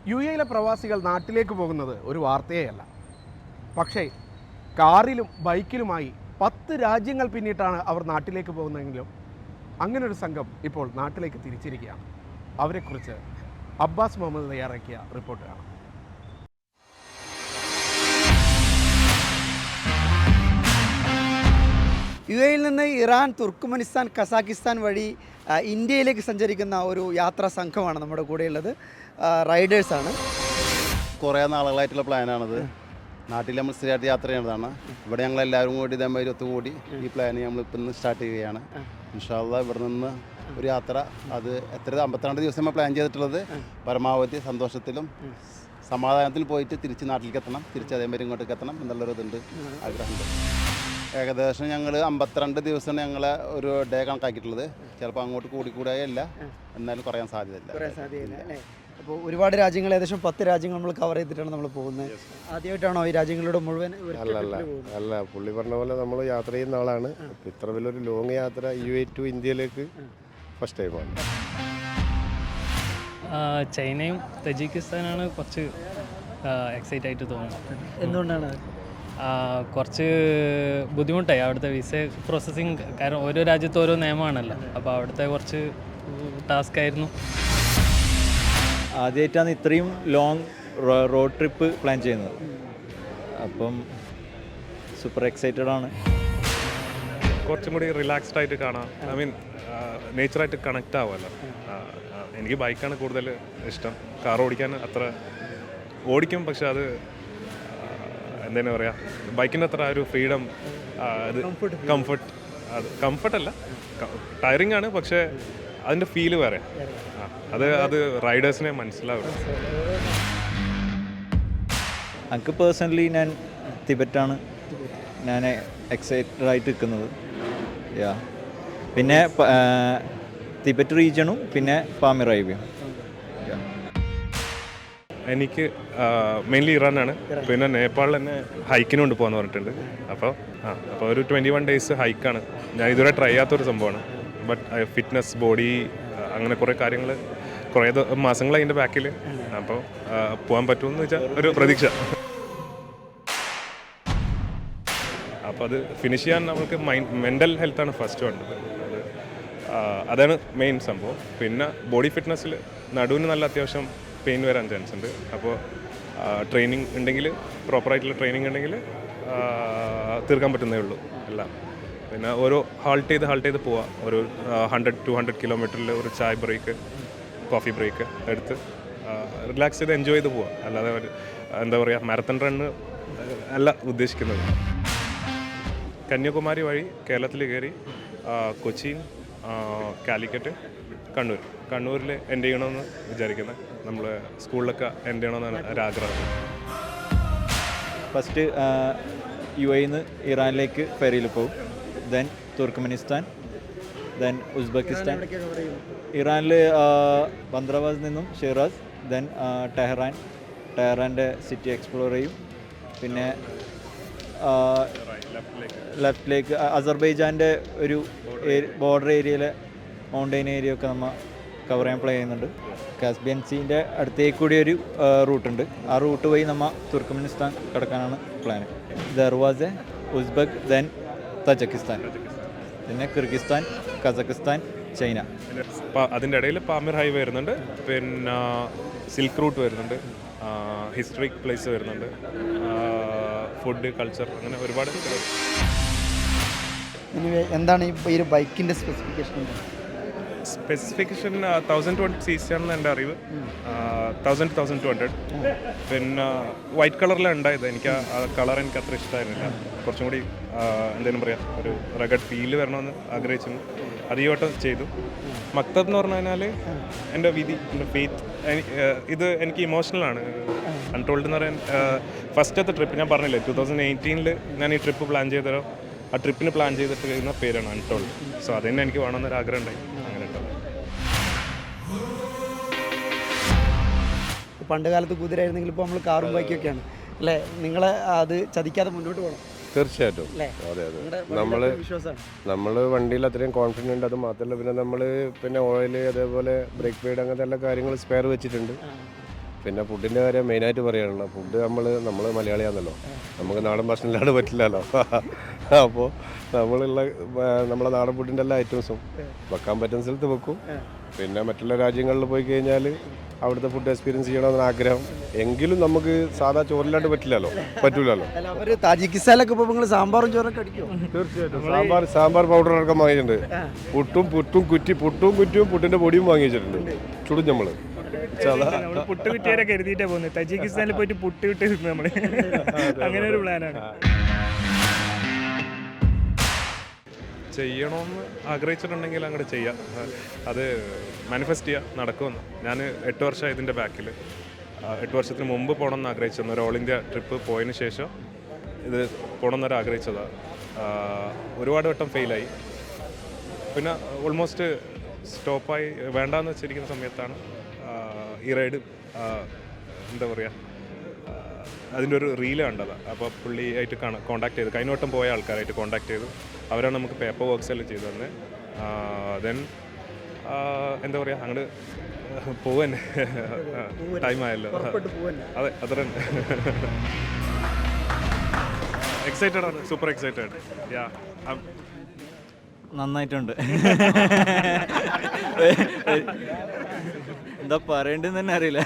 U എയിലെ പ്രവാസികൾ നാട്ടിലേക്ക് പോകുന്നത് ഒരു വാർത്തയല്ല. പക്ഷേ കാറിലും ബൈക്കിലുമായി 10 രാജ്യങ്ങൾ പിന്നിട്ടാണ് അവർ നാട്ടിലേക്ക് പോകുന്നതെങ്കിലും അങ്ങനൊരു സംഘം ഇപ്പോൾ നാട്ടിലേക്ക് തിരിച്ചിരിക്കുകയാണ്. അവരെക്കുറിച്ച് അബ്ബാസ് മുഹമ്മദ് തയ്യാറാക്കിയ റിപ്പോർട്ട് കാണാം. യു എയിൽ നിന്ന് ഇറാൻ, തുർക്ക്മെനിസ്ഥാൻ, കസാക്കിസ്ഥാൻ വഴി ഇന്ത്യയിലേക്ക് സഞ്ചരിക്കുന്ന ഒരു യാത്രാ സംഘമാണ് നമ്മുടെ കൂടെയുള്ളത്. റൈഡേഴ്സാണ്. കുറേ നാളുകളായിട്ടുള്ള പ്ലാനാണത്. നാട്ടിൽ നമ്മൾ സ്ഥിരമായിട്ട് യാത്ര ചെയ്യുന്നതാണ്. ഇവിടെ ഞങ്ങൾ എല്ലാവരും കൂടി ഇതേമാതിരി ഒത്തുകൂടി ഈ പ്ലാൻ നമ്മളിപ്പോൾ ഇന്ന് സ്റ്റാർട്ട് ചെയ്യുകയാണ്. ഇൻഷാ അല്ലാഹ് ഇവിടെ നിന്ന് ഒരു യാത്ര, അത് 52 ദിവസം നമ്മൾ പ്ലാൻ ചെയ്തിട്ടുള്ളത്. പരമാവധി സന്തോഷത്തിലും സമാധാനത്തിൽ പോയിട്ട് തിരിച്ച് നാട്ടിലേക്ക് എത്തണം, തിരിച്ച് അതേമാതിരി ഇങ്ങോട്ടേക്ക് എത്തണം എന്നുള്ളൊരു ഇതുണ്ട്, ആഗ്രഹമുണ്ട്. ഏകദേശം ഞങ്ങൾ 52 ദിവസമാണ് ഞങ്ങളെ ഒരു ഡേ കണക്കാക്കിയിട്ടുള്ളത്. ചിലപ്പോൾ അങ്ങോട്ട് കൂടിക്കൂടായല്ല, എന്നാലും കുറയാൻ സാധ്യതയില്ല. അപ്പോൾ ഒരുപാട് രാജ്യങ്ങൾ, ഏകദേശം 10 രാജ്യങ്ങൾ നമ്മൾ കവർ ചെയ്തിട്ടാണ് നമ്മൾ പോകുന്നത്. ആദ്യമായിട്ടാണോ ഈ രാജ്യങ്ങളുടെ മുഴുവൻ? അല്ല, പുള്ളി പറഞ്ഞ പോലെ നമ്മൾ യാത്ര ചെയ്യുന്ന ആളാണ്. ഇത്ര വലിയൊരു ലോങ് യാത്ര UAE ടു ഇന്ത്യയിലേക്ക് ഫസ്റ്റ് ടൈമാണ്. ചൈനയും തജിക്കിസ്ഥാനാണ് കുറച്ച് എക്സൈറ്റ് ആയിട്ട് തോന്നുന്നത്. എന്തുകൊണ്ടാണ്? കുറച്ച് ബുദ്ധിമുട്ടായി അവിടുത്തെ വിസ പ്രോസസ്സിങ്. കാരണം ഓരോ രാജ്യത്ത് ഓരോ നിയമമാണല്ലോ, അപ്പോൾ അവിടുത്തെ കുറച്ച് ടാസ്ക് ആയിരുന്നു. ആദ്യമായിട്ടാണ് ഇത്രയും ലോങ് റോഡ് ട്രിപ്പ് പ്ലാൻ ചെയ്യുന്നത്. അപ്പം സൂപ്പർ എക്സൈറ്റഡ് ആണ്. കുറച്ചും കൂടി റിലാക്സ്ഡ് ആയിട്ട് കാണാം. ഐ മീൻ നേച്ചറായിട്ട് കണക്റ്റ് ആവുമല്ലോ. എനിക്ക് ബൈക്കാണ് കൂടുതൽ ഇഷ്ടം. കാർ ഓടിക്കാൻ അത്ര ഓടിക്കും, പക്ഷെ അത് എന്താ പറയുക, ബൈക്കിൻ്റെ അത്ര ഒരു ഫ്രീഡം, അത് കംഫർട്ടല്ല, ടയറിങ് ആണ്, പക്ഷേ അതിൻ്റെ ഫീല് വേറെ. അത് റൈഡേഴ്സിനെ മനസ്സിലാവും. എനിക്ക് പേഴ്സണലി ഞാൻ തിബറ്റാണ് ഞാൻ എക്സൈറ്റഡ് ആയിട്ട് നിൽക്കുന്നത്. പിന്നെ തിബറ്റ് റീജിയണും പിന്നെ പാമിർ അറേബ്യയും. എനിക്ക് മെയിൻലി ഇറാനാണ്. പിന്നെ നേപ്പാളിൽ തന്നെ ഹൈക്കിന് കൊണ്ട് പോകാന്ന് പറഞ്ഞിട്ടുണ്ട്. അപ്പോൾ ഒരു 21 ഡേയ്സ് ഹൈക്കാണ്. ഞാൻ ഇതുവരെ ട്രൈ ചെയ്യാത്തൊരു സംഭവമാണ്. ബട്ട് ഫിറ്റ്നസ്, ബോഡി, അങ്ങനെ കുറേ കാര്യങ്ങൾ, കുറേ മാസങ്ങൾ അതിൻ്റെ ബാക്കിൽ. അപ്പോൾ പോകാൻ പറ്റുമെന്ന് വെച്ചാൽ ഒരു പ്രതീക്ഷ. അപ്പോൾ അത് ഫിനിഷ് ചെയ്യാൻ നമുക്ക് മെൻ്റൽ ഹെൽത്താണ് ഫസ്റ്റ് വേണ്ടത്. അതാണ് മെയിൻ സംഭവം. പിന്നെ ബോഡി ഫിറ്റ്നസ്സിൽ നടുവിന് നല്ല അത്യാവശ്യം പെയിൻ വരാൻ ചാൻസ് ഉണ്ട്. അപ്പോൾ ട്രെയിനിങ് ഉണ്ടെങ്കിൽ, പ്രോപ്പറായിട്ടുള്ള ട്രെയിനിങ് ഉണ്ടെങ്കിൽ തീർക്കാൻ പറ്റുന്നേ ഉള്ളൂ എല്ലാം. പിന്നെ ഓരോ ഹാൾട്ട് ചെയ്ത് പോവുക. ഒരു 100-200 കിലോമീറ്ററിൽ ഒരു ചായ ബ്രേക്ക്, കോഫി ബ്രേക്ക് എടുത്ത് റിലാക്സ് ചെയ്ത് എൻജോയ് ചെയ്ത് പോവുക. അല്ലാതെ എന്താ പറയുക, മാരത്തൺ റണ്ണ് അല്ല ഉദ്ദേശിക്കുന്നത്. കന്യാകുമാരി വഴി കേരളത്തിൽ കയറി കൊച്ചിൻ, കാലിക്കറ്റ്, കണ്ണൂരിൽ എൻഡ് ചെയ്യണമെന്ന് വിചാരിക്കുന്നത്. നമ്മൾ സ്കൂളിലൊക്കെ എൻഡ് ചെയ്യണമെന്നാണ് ഒരാഗ്രഹം. ഫസ്റ്റ് UAE നിന്ന് ഇറാനിലേക്ക് ഫെറിയിൽ പോകും. Then Turkmenistan, then Uzbekistan. ഇറാനിൽ ബന്ദ്രാബാദിൽ നിന്നും ഷിറാസ്, ദെൻ ടെഹ്റാൻ്റെ സിറ്റി എക്സ്പ്ലോർ ചെയ്യും. പിന്നെ ലെഫ്റ്റിലേക്ക് അസർബൈജാൻ്റെ ഒരു ബോർഡർ ഏരിയയിലെ മൗണ്ടെയിൻ ഏരിയ ഒക്കെ നമ്മൾ കവർ ചെയ്യാൻ പ്ലാൻ ചെയ്യുന്നുണ്ട്. കാസ്പിയൻ സീൻ്റെ അടുത്തേക്ക് കൂടി ഒരു റൂട്ടുണ്ട്. ആ റൂട്ട് വഴി നമ്മൾ തുർക്ക്മെനിസ്ഥാൻ കിടക്കാനാണ് പ്ലാൻ. ദർവാസെ, ഉസ്ബെക്ക്, ദെൻ തജക്കിസ്ഥാൻ, പിന്നെ കിർഗിസ്ഥാൻ, കസക്കിസ്ഥാൻ, ചൈന. അതിൻ്റെ ഇടയിൽ പാമിർ ഹൈവേ വരുന്നുണ്ട്. പിന്നെ സിൽക്ക് റൂട്ട് വരുന്നുണ്ട്. ഹിസ്റ്ററിക് പ്ലേസ് വരുന്നുണ്ട്. ഫുഡ്, കൾച്ചർ, അങ്ങനെ ഒരുപാട്. എന്താണ് ഈ ഒരു ബൈക്കിൻ്റെ സ്പെസിഫിക്കേഷൻ? 1020cc ആണെന്ന് എൻ്റെ അറിവ്. 1200. പിന്നെ വൈറ്റ് കളറിലാണ് ഉണ്ടായത്. എനിക്ക് ആ കളർ എനിക്ക് അത്ര ഇഷ്ടമായിരുന്നില്ല. കുറച്ചും കൂടി എന്തെങ്കിലും പറയാം, ഒരു റഗഡ് ഫീല് വരണമെന്ന് ആഗ്രഹിച്ചിരുന്നു. അത് ഈ വട്ടം ചെയ്തു. മക്തബ് എന്ന് പറഞ്ഞു കഴിഞ്ഞാൽ എൻ്റെ വിധി, എൻ്റെ ഫെയ്ത്ത്. ഇത് എനിക്ക് ഇമോഷണലാണ്. അൺടോൾഡ് എന്ന് പറയാൻ, ഫസ്റ്റത്തെ ട്രിപ്പ് ഞാൻ പറഞ്ഞില്ലേ, 2018 ഞാൻ ഈ ട്രിപ്പ് പ്ലാൻ ചെയ്തോ. ആ ട്രിപ്പിന് പ്ലാൻ ചെയ്തിട്ട് വരുന്ന പേരാണ് അൺടോൾഡ്. സോ അതുതന്നെ എനിക്ക് വേണമെന്നൊരു ആഗ്രഹം ഉണ്ടായി. അങ്ങനെ ഉണ്ടാവും. പണ്ട് കാലത്ത് കുതിരായിരുന്നെങ്കിൽ ഇപ്പോൾ നമ്മൾ കാറും ബൈക്കൊക്കെയാണ് അല്ലേ? നിങ്ങളെ അത് ചതിക്കാതെ മുന്നോട്ട് പോകണം. തീർച്ചയായിട്ടും. അതെ. നമ്മൾ വണ്ടിയിൽ അത്രയും കോൺഫിഡൻറ്റ്. അത് മാത്രമല്ല, പിന്നെ ഓയിൽ, അതേപോലെ ബ്രേക്ക് പേഡ്, അങ്ങനത്തെ എല്ലാ കാര്യങ്ങളും സ്പെയർ വെച്ചിട്ടുണ്ട്. പിന്നെ ഫുഡിൻ്റെ കാര്യം മെയിനായിട്ട് പറയാനുള്ള ഫുഡ് നമ്മൾ മലയാളിയാണല്ലോ, നമുക്ക് നാടൻ ഭക്ഷണം ഇല്ലാണ്ട് പറ്റില്ലല്ലോ. അപ്പോൾ നമ്മളെ നാടൻ ഫുഡിൻ്റെ എല്ലാ ഐറ്റംസും വെക്കാൻ പറ്റുന്ന സ്ഥലത്ത് വെക്കും. പിന്നെ മറ്റുള്ള രാജ്യങ്ങളിൽ പോയി കഴിഞ്ഞാൽ അവിടുത്തെ ഫുഡ് എക്സ്പീരിയൻസ് ചെയ്യണമെന്ന് ആഗ്രഹം. എങ്കിലും നമുക്ക് സാധാ ചോറില്ലാണ്ട് പറ്റൂലല്ലോ. അവർ താജിക്കിസ്ഥാനിലൊക്കെ പോകുമ്പോൾ നിങ്ങൾ സാമ്പാറും ചോറൊക്കെ അടിക്കുമോ? തീർച്ചയായിട്ടും സാമ്പാർ പൗഡർ അടക്കം വാങ്ങിയിട്ടുണ്ട്. പുട്ടും കുറ്റിയും പുട്ടിൻ്റെ പൊടിയും വാങ്ങി വെച്ചിട്ടുണ്ട്. ചുടും നമ്മള് പുട്ട് കുറ്റിയാരെ കരുതിയിട്ടാണ് പോകുന്നത്. തജിക്കിസ്ഥാനിൽ പോയിട്ട് പുട്ട് കിട്ടി നമ്മൾ അങ്ങനെ ഒരു പ്ലാനാണ്. ചെയ്യണമെന്ന് ആഗ്രഹിച്ചിട്ടുണ്ടെങ്കിൽ അങ്ങോട്ട് ചെയ്യാം. അത് മാനിഫെസ്റ്റ് ചെയ്യുക, നടക്കുമെന്ന്. ഞാൻ 8 വർഷമായി ഇതിൻ്റെ ബാക്കിൽ. 8 വർഷത്തിന് മുമ്പ് പോകണമെന്ന് ആഗ്രഹിച്ചിരുന്നു. ഒരു ഓൾ ഇന്ത്യ ട്രിപ്പ് പോയതിന് ശേഷം ഇത് പോകണമെന്നൊരു ആഗ്രഹിച്ചതാണ്. ഒരുപാട് വട്ടം ഫെയിലായി. പിന്നെ ഓൾമോസ്റ്റ് സ്റ്റോപ്പായി വേണ്ടാന്ന് വെച്ചിരിക്കുന്ന സമയത്താണ് ഈ റൈഡ് എന്താ പറയുക അതിൻ്റെ ഒരു റീല് കണ്ടതാണ്. അപ്പോൾ പുള്ളിയായിട്ട് കോൺടാക്ട് ചെയ്തു. കഴിഞ്ഞ വട്ടം പോയ ആൾക്കാരായിട്ട് കോൺടാക്ട് ചെയ്തു. അവരാണ് നമുക്ക് പേപ്പർ വർക്ക്സ് എല്ലാം ചെയ്തു തന്നെ. ദെൻ എന്താ പറയുക അങ്ങോട്ട് പോവാൻ ടൈമായല്ലോ. അതെ അത്ര തന്നെ. എക്സൈറ്റഡ് ആണ്, സൂപ്പർ എക്സൈറ്റഡ്. യാ നന്നായിട്ടുണ്ട്. എന്താ പറയണ്ടെന്ന് തന്നെ അറിയില്ല.